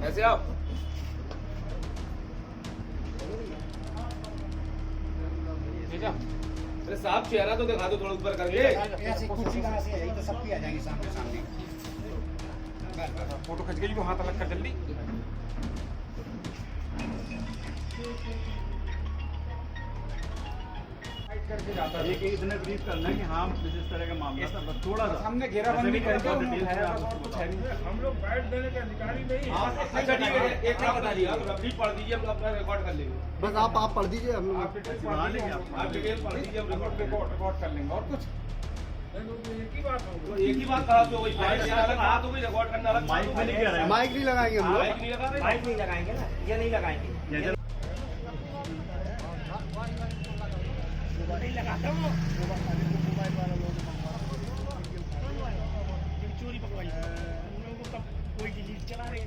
ऐसे आओ। अरे साफ चेहरा तो दिखा दो थोड़ा ऊपर करके। ऐसे कुर्सी कहाँ से आई तो सबकी आ जाएगी सामने सामने। फोटो खींच के हाथ अलग कर जल्दी। एक इतने ब्रीफ करना है कि हाँ जिस तरह का मामला था बस थोड़ा सा हमने घेराबंदी करके उन्हें उठाया बस और कुछ है नहीं। हम लोग बैठ देने के अधिकारी नहीं। अच्छा ठीक है, एक काम बता दीजिए, आप ब्रीफ पढ़ दीजिए, हम अपना रिकॉर्ड कर लेंगे। बस आप पढ़ दीजिए, हम आप डिटेल सुना लेंगे आप डिटेल पढ़ दीजिए, हम रिकॉर्ड कर लेंगे और कुछ एक ही बात होगी। तो एक ही बात कहा तो वही फाइल देना अलग हाथ हो गई, रिकॉर्ड करना अलग। माइक में नहीं कह रहे हैं। माइक नहीं लगाएंगे हम लोग। माइक नहीं लगा रहे, माइक नहीं लगाएंगे ना, ये नहीं लगाएंगे। नहीं लगाता हूँ। चोरी पकवाई उन लोगों को कब कोई डिलीट चला रही है।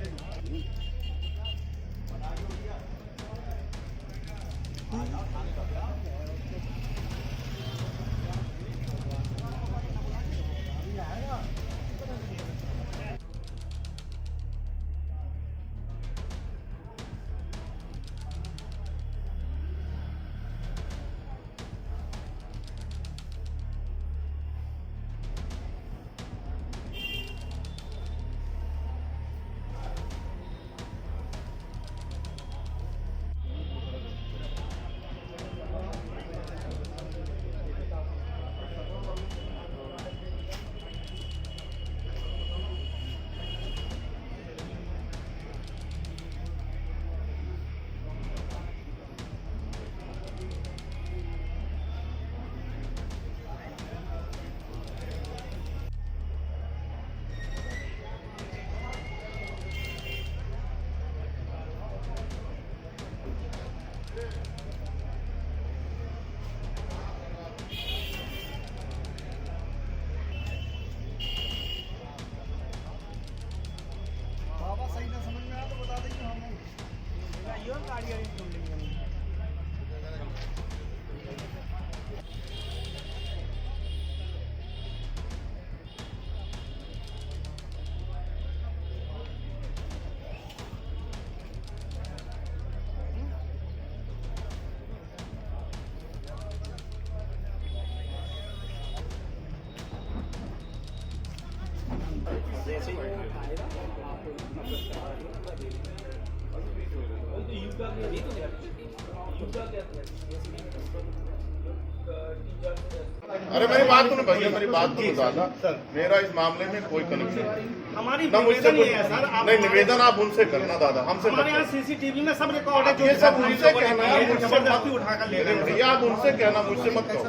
अरे मेरी बात सुनो भैया, मेरी बात तो बता था। मेरा इस मामले में कोई कनेक्शन नहीं। हमारी ना मुझसे निवेदन ये है सर, नहीं, निवेदन आप उनसे करना दादा, हमसे मत हमारे यहाँ करो। सीसीटीवी में सब रिकॉर्ड है। ये सब उनसे कहना है, मुझसे मत जबरदस्ती उठा कर ले गए। भैया, आप उनसे कहना, मुझसे मत कहो।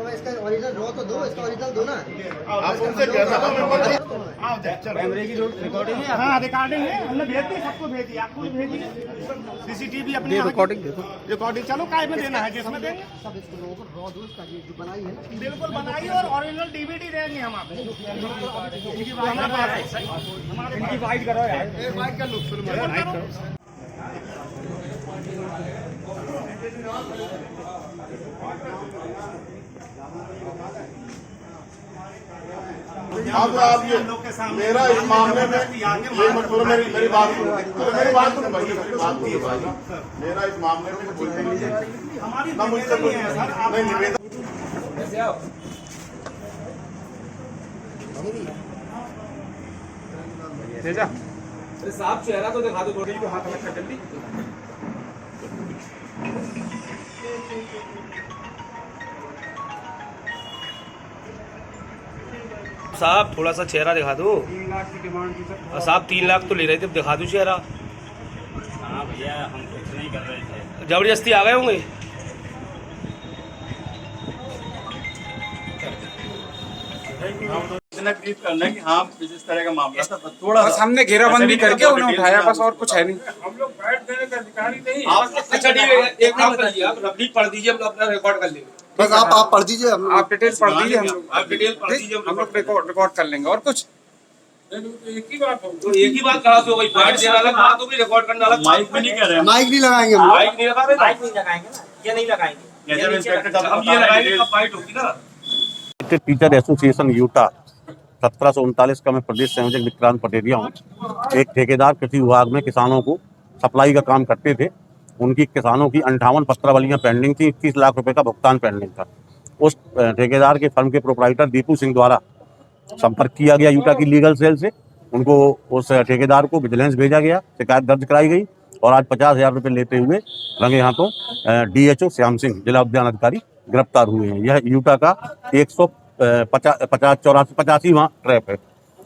इसका ओरिजिनल रो तो दो, इसका ओरिजिनल दो ना। आप उनसे कहना ना, मैं मत कैमरे की जो रिकॉर्डिंग है, हाँ रिकॉर्डिंग है, हमने भेज दी, सबको भेज दी, आपको भी भेज दी। सीसीटीवी अपनी रिकॉर्डिंग रिकॉर्डिंग चलो काय में देना है जिसमें देंगे सब इसको रो दो, इसका जो बनाई है बिल्कुल बनाइए और ओरिजिनल डीवीडी देंगे हम आपको। हमारे पास है, हमारे पास वाइट करो यार। माइक का लुक फिल्म अब आप ये मेरा इस मामले में ये मत करो। मेरी बात सुनो, मेरी बात सुनो भैया, मेरी बात सुनो भाई। मेरा इस मामले में कोई हमारी ना मुझसे कोई नहीं, निवेदन। ऐसे आओ। तेजा अरे साफ चेहरा तो दिखा दो थोड़ी, हाथ अलग कर जल्दी। साहब थोड़ा सा चेहरा दिखा दो। 3 लाख की डिमांड की सर। साहब 3 लाख तो ले रहे थे, दिखा दो चेहरा। हाँ भैया, हम कुछ नहीं कर रहे थे। जबरदस्ती आ गए होंगे। इतना ब्रीफ करना है कि हाँ जिस तरह का मामला था बस थोड़ा बस सा। हमने घेराबंदी करके उन्हें उठाया बस और कुछ है नहीं। हम लोग बैठ देने के अधिकारी नहीं। अच्छा ठीक है, एक काम करिए, आप ब्रीफ पढ़ दीजिए, हम अपना रिकॉर्ड कर लेंगे। बस आप पढ़ दीजिए, हम आप डिटेल पढ़ दीजिए, हम आप डिटेल पढ़ दीजिए, लोग रिकॉर्ड कर लेंगे और कुछ एक ही बात हो तो एक ही बात कहा तो वही पॉइंट देना अलग, कहा तो भी रिकॉर्ड करना अलग। माइक में नहीं कह रहे हैं माइक नहीं लगाएंगे हम लोग। माइक नहीं लगा रहे, माइक नहीं लगाएंगे ना, ये नहीं लगाएंगे। गैजेट इंस्पेक्टर साहब हम ये लगाएंगे तब फाइट होगी ना। टीचर एसोसिएशन यूटा 1739 का मैं प्रदेश संयोजक विक्रांत पटेरिया हूँ। एक ठेकेदार कृषि विभाग में किसानों को सप्लाई का काम करते थे। उनकी किसानों की 58 पत्रावलियाँ पेंडिंग थी, 21 लाख रुपए का भुगतान पेंडिंग था। उस ठेकेदार के फर्म के प्रोपराइटर दीपू सिंह द्वारा संपर्क किया गया यूटा की लीगल सेल से। उनको उस ठेकेदार को विजिलेंस भेजा गया, शिकायत दर्ज कराई गई और आज 50,000 रुपये लेते हुए रंगे हाथों DHO श्याम सिंह जिला उद्यान अधिकारी गिरफ्तार हुए हैं। यह यूटा का 185वां ट्रैप है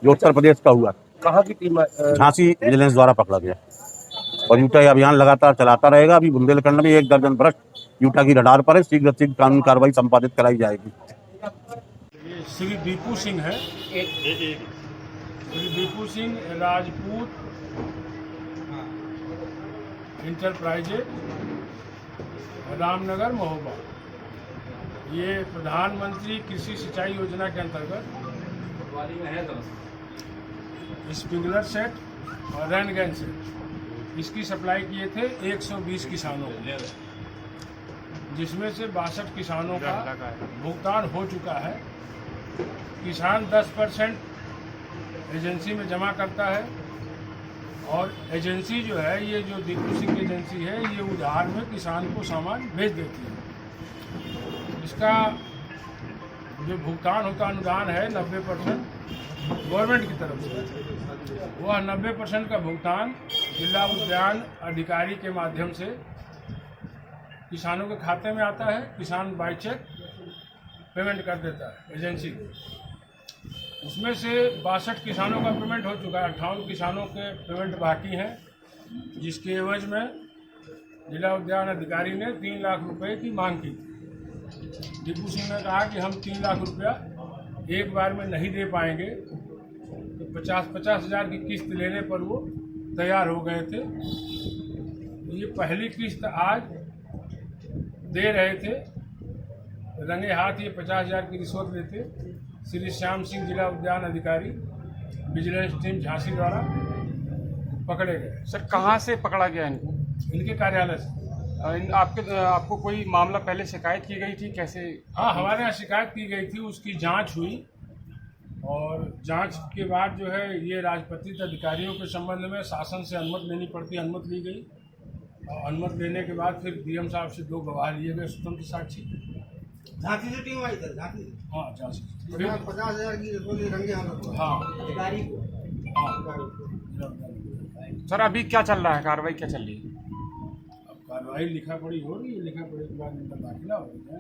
जो उत्तर प्रदेश का हुआ। कहाँ की टीम? झांसी विजिलेंस द्वारा पकड़ा गया और यूटा यह अभियान लगातार चलाता रहेगा। अभी बुंदेलखंड में 1 दर्जन भ्रष्ट यूटा की रडार पर है। शीघ्र कानूनी कार्रवाई संपादित कराई जाएगी। श्री दीपू सिंह है। श्री दीपू सिंह राजपूत इंटरप्राइजेज रामनगर महोबा। ये प्रधानमंत्री कृषि सिंचाई योजना के अंतर्गत स्प्रिंकलर सेट और रेन गन सेट इसकी सप्लाई किए थे 120 किसानों को, जिसमें से 62 किसानों का भुगतान हो चुका है। किसान 10% एजेंसी में जमा करता है और एजेंसी जो है, ये जो दीपू सिंह की एजेंसी है, ये उधार में किसान को सामान भेज देती है। इसका जो भुगतान होता अनुदान है 90% गवर्नमेंट की तरफ से। वह 90% का भुगतान जिला उद्यान अधिकारी के माध्यम से किसानों के खाते में आता है। किसान बाय चेक पेमेंट कर देता है एजेंसी को। उसमें से 62 किसानों का पेमेंट हो चुका है, 58 किसानों के पेमेंट बाकी हैं, जिसके एवज में जिला उद्यान अधिकारी ने 3 लाख रुपए की मांग की थी। दीपू सिंह ने कहा कि हम 3 लाख रुपया एक बार में नहीं दे पाएंगे, तो 50-50 हज़ार की किस्त लेने पर वो तैयार हो गए थे। ये पहली किस्त आज दे रहे थे, रंगे हाथ ये 50,000 की रिश्वत लेते श्री श्याम सिंह जिला उद्यान अधिकारी विजिलेंस टीम झांसी द्वारा पकड़े गए। सर कहाँ से पकड़ा गया इनको? इनके कार्यालय से। आपको कोई मामला पहले शिकायत की गई थी कैसे? हाँ, हमारे यहाँ शिकायत की गई थी, उसकी जांच हुई और जांच के बाद जो है ये राजपत्रित अधिकारियों के संबंध में शासन से अनुमति लेनी पड़ती, अनुमति ली गई और अनुमति लेने के बाद फिर DM साहब से 2 गवाह लिए गए स्वतंत्र साक्षी। झांसी से टीम आई सर, झांसी। हाँ, झांसी। 50,000 की रंगे हाथ। हाँ अधिकारी को। सर अभी क्या चल रहा है, कार्रवाई क्या चल रही है? अब कार्रवाई लिखा पढ़ी हो रही है, लिखा पढ़ी के बाद इनका दाखिला हो जाएगा।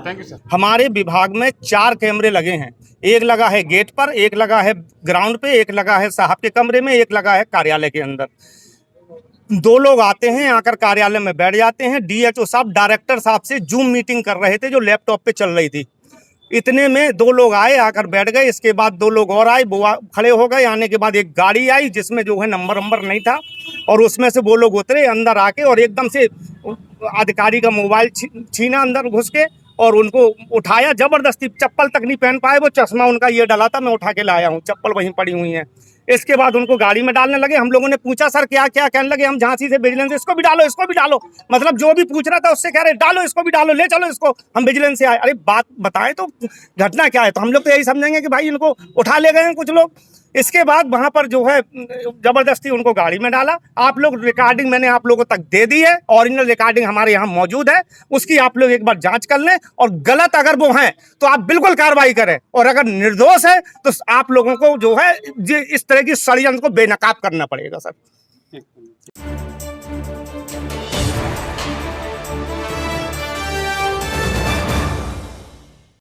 Thank you sir. हमारे विभाग में 4 कैमरे लगे हैं। एक लगा है गेट पर, एक लगा है ग्राउंड पे, एक लगा है साहब के कमरे में, एक लगा है कार्यालय के अंदर। 2 लोग आते हैं, आकर कार्यालय में बैठ जाते हैं। DHO साहब डायरेक्टर साहब से जूम मीटिंग कर रहे थे जो लैपटॉप पे चल रही थी। इतने में 2 लोग आए, आकर बैठ गए। इसके बाद 2 लोग और आए, वो खड़े हो गए। आने के बाद एक गाड़ी आई जिसमें जो है नंबर नहीं था और उसमें से वो लोग उतरे अंदर आके और एकदम से अधिकारी का मोबाइल छीना अंदर घुस के और उनको उठाया जबरदस्ती। चप्पल तक नहीं पहन पाए, वो चश्मा उनका ये डला था, मैं उठा के लाया हूँ, चप्पल वहीं पड़ी हुई है। इसके बाद उनको गाड़ी में डालने लगे। हम लोगों ने पूछा सर क्या क्या, कहने लगे हम झांसी से विजिलेंस, इसको भी डालो, इसको भी डालो। मतलब जो भी पूछ रहा था उससे कह रहे डालो, इसको भी डालो, ले चलो इसको, हम विजिलेंस से आए। अरे बात बताएं तो घटना क्या है, तो हम लोग तो यही समझेंगे कि भाई इनको उठा ले गए हैं कुछ लोग। इसके बाद वहां पर जो है जबरदस्ती उनको गाड़ी में डाला। आप लोग रिकॉर्डिंग मैंने आप लोगों तक दे दी है, ओरिजिनल रिकॉर्डिंग हमारे यहाँ मौजूद है, उसकी आप लोग एक बार जांच कर लें और गलत अगर वो हैं तो आप बिल्कुल कार्रवाई करें और अगर निर्दोष है तो आप लोगों को जो है इस तरह की षड्यंत्र को बेनकाब करना पड़ेगा सर।